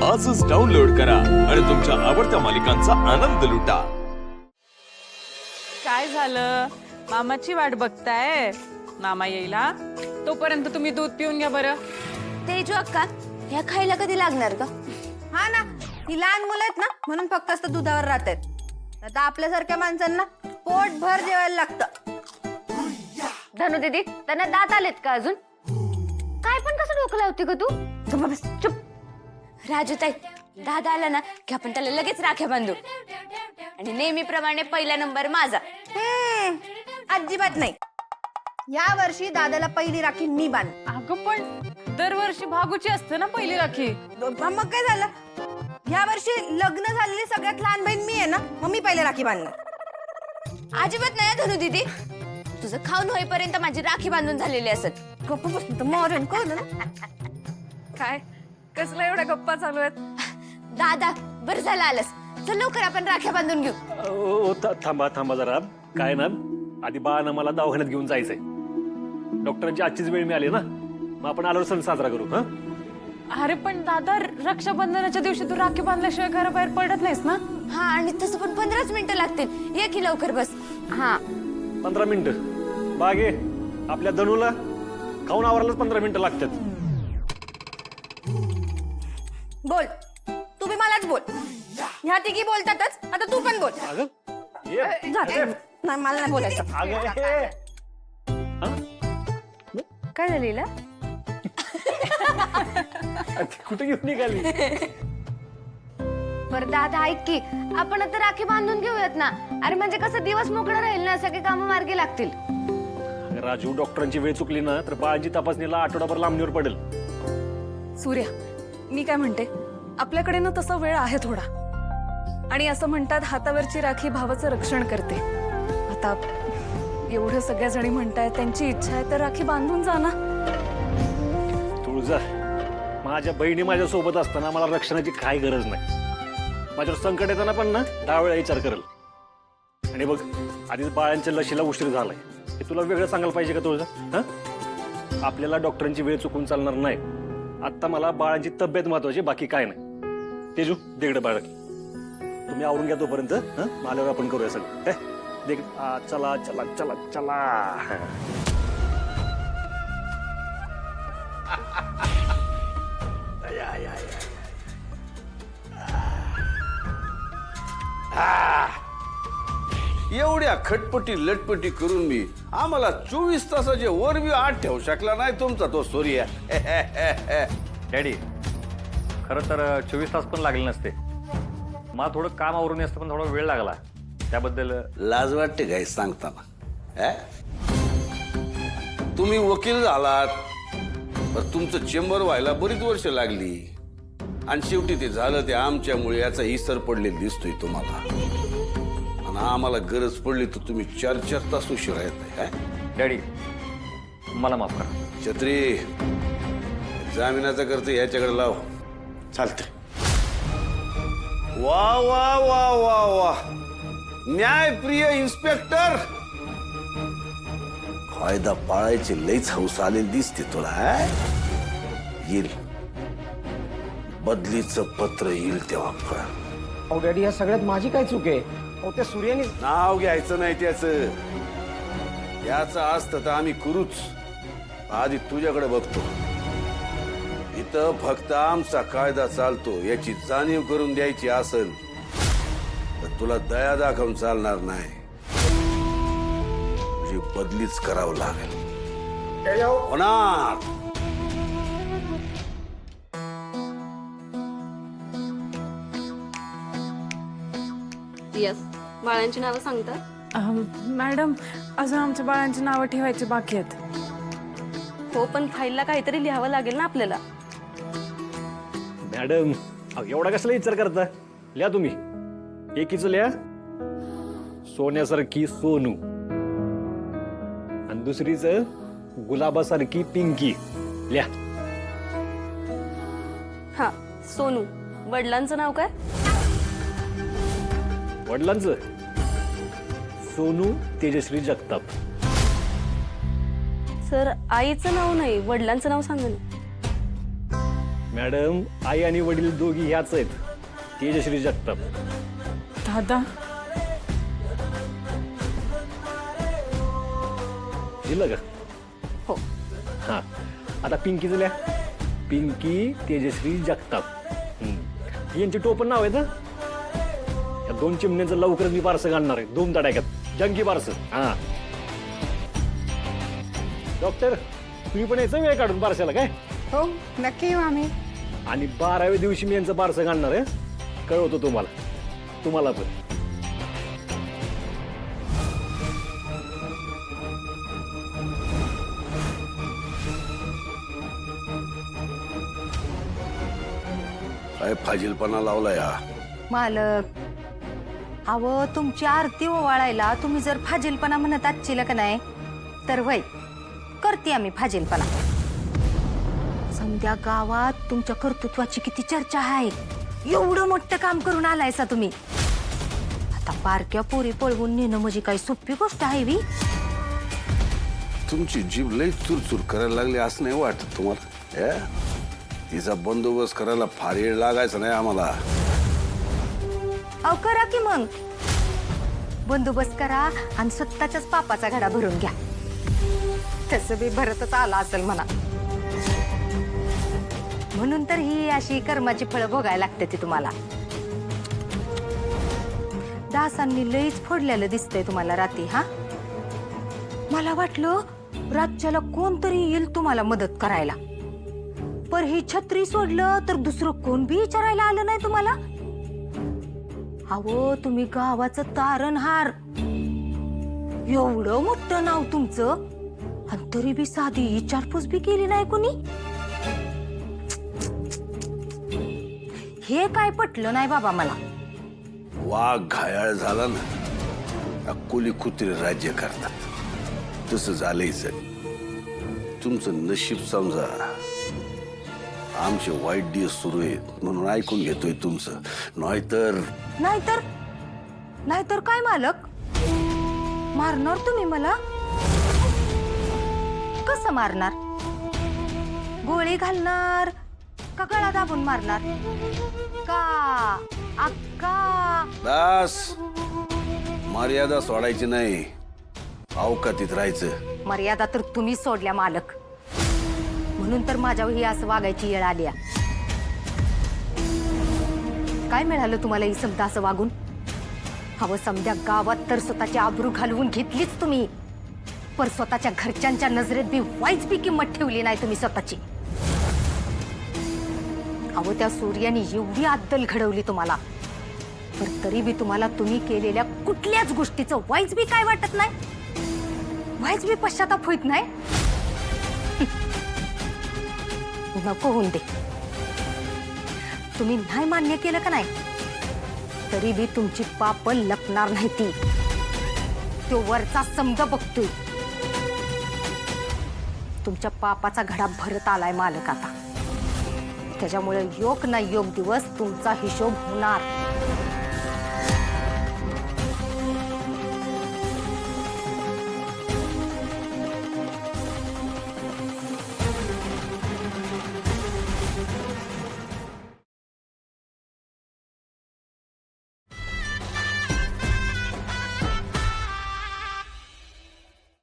आजच डाउनलोड करा आणि तुमच्या आवडत्या मालिकांचा आनंद लुटा। काय झालं? मामाची वाट बघताय? मामा येईल हा? तोपर्यंत तुम्ही दूध पिऊन घ्या बरं। तेजू अक्का, ह्या खायला कधी लागणार का? हा ना, ही लहान मुलं आहेत ना म्हणून फक्त असतं दुधावर राहतात। आता आपल्यासारख्या माणसांना पोटभर जेवायला लागतं। धनु दीदी, त्यांना दात आलेत का अजून? काय पण कसं डोकं लावते का तू? गप्प बस, चुप। राजू ताई, दादा आला ना की आपण त्याला लगेच राख्या बांधू आणि नेहमीप्रमाणे पहिला नंबर माझा। अजिबात नाही। या वर्षी दादाला पहिली राखी मी बांध। अगं पण दरवर्षी भागूची असते ना पहिली राखी। मग काय झालं? या वर्षी लग्न झालेली सगळ्यात लहान बहीण मी आहे ना, मग मी पहिले राखी बांधणार। अजिबात नाही धनु दीदी, तुझं खाऊन होईपर्यंत माझी राखी बांधून झालेली असत। गप्प बस ना, मॉडर्न कळलं ना? काय कसलं एवढ्या गप्पा चालू आहेत? दादा, बरं झालं आलंस। चल लवकर आपण राख्या बांधून घेऊ। थांबा थांबा जरा, काय ना आधी बाळानं मला दवाखान्यात घेऊन जायचंय। डॉक्टरांची आजचीच वेळ मिळाली ना, मग आपण आल्यावर सण साजरा करू। हा अरे पण दादा, रक्षाबंधनाच्या दिवशी तू राखी बांधल्याशिवाय घराबाहेर पडत नाहीस ना? हा, आणि तसं पण 15च मिनिटं लागतील। ये की लवकर बस। हा 15 मिनिटं बागे, आपल्या धनुला खाऊन आवरायलाच 15 मिनिटं लागतात। बोल, तुम्ही मलाच बोल। ह्या तिघी बोलतातच, आता तू पण बोल। अगं ये, जाते। नाही, मला नाही बोलायचं। अगं हे. काय झालेलं? कुठे घेऊन निघाली? बरं दादा, ऐक की, आपण आता राखी बांधून घेऊयात ना। अरे म्हणजे कसं दिवस मोकळं राहील ना, सगळे कामं मार्गी लागतील। राजू, डॉक्टरांची वेळ चुकली ना तर बाळाची तपासणीला आठवडाभर लांबणीवर पडेल। सूर्या, मी काय म्हणते, आपल्याकडे ना तसा वेळ आहे थोडा, आणि असं म्हणतात हातावरची राखी भावाचं रक्षण करते। आता एवढं सगळ्या जणी म्हणतायत, त्यांची इच्छा आहे तर राखी बांधून जा ना। तुळजा, माझ्या बहिणी माझ्या सोबत असताना मला रक्षणाची काय गरज नाही। माझ्यावर संकट येताना पण ना 10 वेळा विचार करेल। आणि बघ, आधीच बाळांच्या लशीला उशीर झालाय, हे तुला वेगळं सांगायला पाहिजे का तुळजा? हा, आपल्याला डॉक्टरांची वेळ चुकून चालणार नाही। आता मला बाळांची तब्येत महत्वाची, बाकी काय नाही। तेजू, देगड बाळ तुम्ही आवरून घ्या तोपर्यंत। आल्यावर आपण करूया सगळं। काय देख, चला चला चला चला। एवढ्या खटपटी लटपटी करून मी आम्हाला 24 तासाचे वर बी आत ठेवू शकला नाही तुमचा तो सूर्या। डॅडी, खरं तर 24 तास पण लागले नसते। मला थोडं काम आवरून असतं, पण थोडा वेळ लागला त्याबद्दल। लाज वाटते काय सांगताना? तुम्ही वकील झालात, पण तुमचं चेंबर व्हायला बरीच वर्ष लागली, आणि शेवटी ते झालं ते आमच्यामुळे, याचा इसर पडलेला दिसतोय तुम्हाला। आणि आम्हाला गरज पडली तर तुम्ही 4-4 तास उशिरा येत नाही। डॅडी, मला माफ करा। छत्री, जामिनाचा खर्च याच्याकडे लाव। चालते। वा वा वा वा वा, न्यायप्रिय इन्स्पेक्टर, कायदा पाळायची लईच हौस आलेली दिसते तुला। येईल बदलीचं पत्र, येईल तेव्हा फळ। अहो डॅडी, या सगळ्यात माझी काय चूक आहे? अहो त्या सूर्याने नाव घ्यायचं नाही त्याच, याचं असतं तर आम्ही करूच। आधी तुझ्याकडे बघतो। इथं फक्त आमचा कायदा चालतो याची जाणीव करून द्यायची असेल तर तुला दया दाखवून चालणार नाही, तुझी बदलीच करावं लागेल। होणार। यस, बाळांची नावं सांगतात? मॅडम, अजून आमच्या बाळांची नावं ठेवायची बाकी आहेत। हो, पण फाईलला काहीतरी लिहावं लागेल ना आपल्याला। मॅडम, एवढा कशाला विचार करता? लिहा तुम्ही। एकीचं लिहा सोन्यासारखी सोनू, आणि दुसरीच गुलाबासारखी पिंकी। लिहा। हा, सोनू। वडिलांचं नाव काय? वडिलांचं सोनू तेजश्री जगताप। सर, आईचं नाव नाही, वडिलांचं नाव सांगा ना। मॅडम, आई आणि वडील दोघी ह्याच आहेत, तेजश्री जगताप. दादा दिलं का? हो. हा, आता पिंकीचं लिहा. पिंकी तेजश्री जगताप. यांचे टोपण नाव आहे ना. या 2 चिमण्यांचं लवकरच मी बारसं घालणार आहे, 2 तडाख्यात जंगी बारसं. हा डॉक्टर, तुम्ही पण यायचं वेळ काढून बारशाला काय? हो नक्की येऊ आम्ही. आणि 12व्या दिवशी मी यांचं बारसं घालणार आहे, कळवतो तुम्हाला पण. काय फाजीलपणा लावलाय हा? मालक, अहो तुमची आरती ओवाळायला तुम्ही जर फाजीलपणा म्हणत आजची का नाही तर वय करते आम्ही फाजीलपणा. समध्या गावात तुमच्या कर्तृत्वाची किती चर्चा आहे. एवढं मोठं काम करून आलायसा तुम्ही. आता बारक्या पोरी पळवून नेणं म्हणजे काही सोपी गोष्ट आहे वी. तुमची जीभ लई चुरचुर करायला लागली असं नाही वाटत तुम्हाला? हे? तिचा बंदोबस्त करायला फार वेळ लागायचा नाही आम्हाला. अहो करा की मग बंदोबस्त करा आणि स्वतःच्याच पापाचा घडा भरून घ्या. तसं बी भरतच आला असेल म्हणा. म्हणून तर ही अशी कर्माची फळं भोगायला लागते ती तुम्हाला. दासांनी लईच फोडलेलं दिसतंय तुम्हाला रात्री. हा, मला वाटलं राज्याला कोणतरी येईल तुम्हाला मदत करायला, पर ही छत्री सोडलं तर दुसरं कोण बी विचारायला आलं नाही तुम्हाला. अहो तुम्ही गावाचं तारणहार, एवढं मोठं नाव तुमचं, आणि तरी बी साधी विचारपूस बी केली नाही कोणी. हे काय पटलं नाही बाबा मला. वाघ घायाळ झाला ना, अक्कोली कुत्रे राज्य करतात, तसं झालंयच. तुमचं नशीब समजा. आमचे वाईट दिवस सुरू आहेत म्हणून ऐकून घेतोय तुमचं. नाहीतर काय मालक, मारणार तुम्ही मला? कसं मारणार? गोळी घालणार का गळा दाबून मारणार का अक्का? दास, मर्यादा सोडायची नाही, अवकातीत राहायचं. मर्यादा तर तुम्ही सोडल्या मालक, म्हणून तर माझ्यावर ही असं वागायची वेळ आली. काय मिळालं तुम्हाला ही समजा असं वागून? हवं समध्या गावात तर स्वतःची आबरू घालवून घेतलीच तुम्ही, पर स्वतःच्या घरच्यांच्या नजरेत बी वाईच बी किंमत ठेवली नाही तुम्ही स्वतःची. अहो त्या सूर्याने एवढी अद्दल घडवली तुम्हाला, पर तरी बी तुम्हाला तुम्ही केलेल्या कुठल्याच गोष्टीचं वाईच बी काय वाटत नाही, वाईच बी पश्चाताप होत नाही. नको होऊन दे. तुम्ही नाही मान्य केलं का नाही, तरी बी तुमची पाप लपणार नाही. ती तो वरचा समजा बघतोय. तुमच्या पापाचा घडा भरत आलाय मालक आता. त्याच्यामुळे योग ना योग दिवस तुमचा हिशोब होणार.